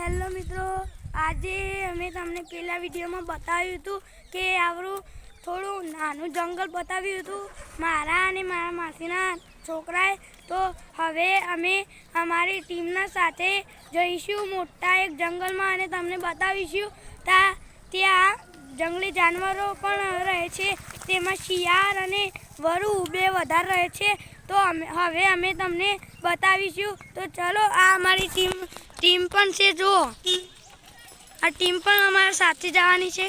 Hello મિત્રો, આજે અમે તમને પહેલા વિડીયોમાં બતાવ્યું હતું કે આપણું થોડું નાનું જંગલ બતાવ્યું હતું મારા અને મારા માસીના છોકરાએ. તો હવે અમે અમારી ટીમના સાથે જઈશું મોટા એક જંગલમાં અને તમને બતાવીશું. ત્યાં જંગલી જાનવરો પણ રહે છે, તેમાં શિયાળ અને વરુ બે વધારે રહે છે. તો હવે અમે તમને બતાવીશું. તો ચલો, આ અમારી ટીમ પણ છે. જો આ ટીમ પણ અમારા સાથે જવાની છે.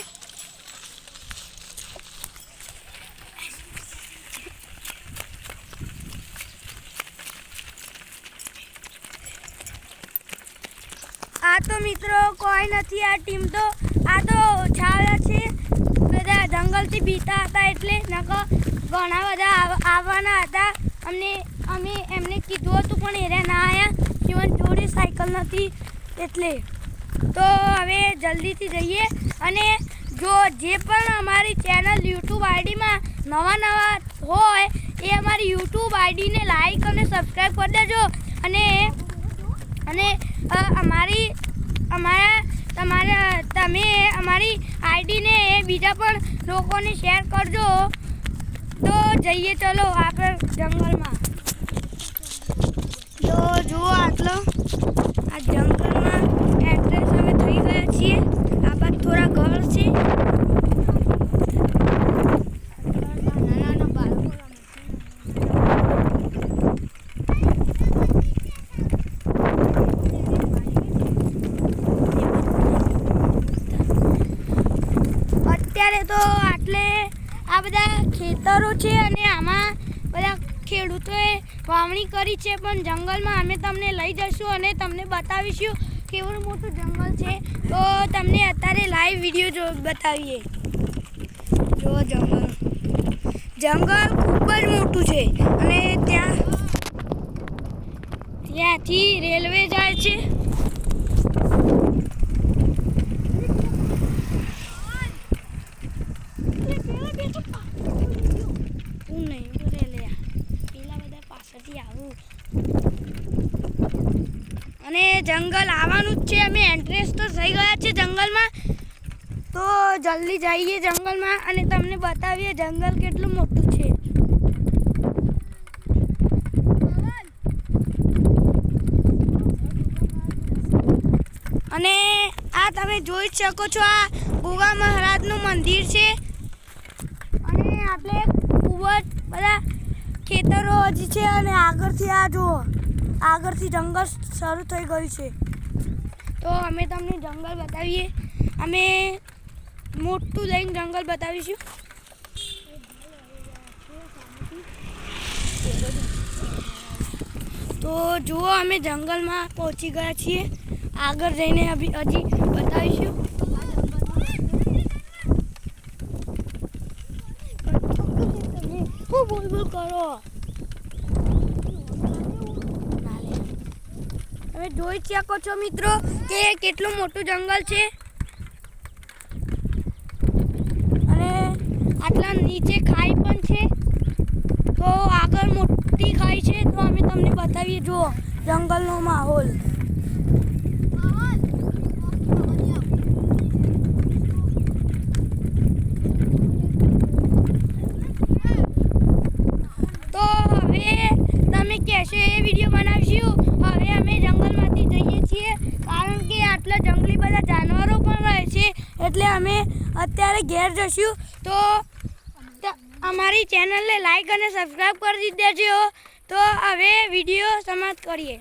આ તો મિત્રો કોઈ નથી. આ ટીમ તો છાવ્યા છે, બધા જંગલથી બીતા હતા એટલે નકર ઘણા બધા આવવાના હતા. અમે એમને કીધું હતું પણ એને ના આવ્યા. જીવન જોડે સાયકલ નથી એટલે. તો હવે જલ્દીથી જઈએ. અને જો જે પણ અમારી ચેનલ યુટ્યુબ આઈડીમાં નવા હોય એ અમારી યુટ્યુબ આઈડીને લાઈક અને સબસ્ક્રાઈબ કરી દેજો. અને તમે અમારી આઈડીને બીજા પણ લોકોને શેર કરજો. તો જઈએ, ચલો આપણે જંગલમાં. તો જુઓ, આટલો આ જંગલમાં એન્ટ્રન્સ અમે થઈ ગયા છીએ. આ બાદ થોડા ઘર છે. અત્યારે તો આ બધા ખેતરો છે અને આમાં બધા ખેડૂતોએ વાવણી કરી છે. પણ જંગલમાં અમે તમને લઈ જઈશું અને તમને બતાવીશું કેવું મોટું જંગલ છે. તો તમને અત્યારે લાઈવ વિડીયો બતાવીએ. જો જંગલ ખૂબ જ મોટું છે અને ત્યાંથી રેલવે જાય છે. અને જંગલ આવવાનું જ છે. અમે એન્ટ્રેન્સ તો થઈ ગયા છે જંગલમાં. તો જલ્દી જઈએ જંગલમાં અને તમને બતાવીએ જંગલ કેટલું મોટું છે. અને આ તમે જોઈ શકો છો, આ ગોગા મહારાજનું મંદિર છે. અને આપણે ખૂબ જ બધા ખેતરો હજી છે અને આગળથી આ જુઓ, આગળથી જંગલ શરૂ થઈ ગયું છે. તો અમે તમને જંગલ બતાવીએ. અમે મોટું લઈને જંગલ બતાવીશું. તો જુઓ, અમે જંગલમાં પહોંચી ગયા છીએ. આગળ જઈને હજી બતાવીશું. બોલ કરો. તમે જોઈ શકો છો મિત્રો કે કેટલું મોટું જંગલ છે. અને આટલા નીચે ખાઈ પણ છે. તો આગળ મોટી ખાઈ છે. તો અમે તમને બતાવીએ. જુઓ જંગલનો માહોલ. તો હવે તમે કહેશો એ વિડીયો બનાવીશું. હવે અમે જંગલમાંથી જઈએ છીએ કારણ કે આટલા જંગલી બધા જાનવરો પણ રહે છે એટલે અમે અત્યારે ઘેર જઈશું. તો અમારી ચેનલને લાઈક અને સબસ્ક્રાઈબ કરી દેજો. તો હવે વિડીયો સમાપ્ત કરીએ.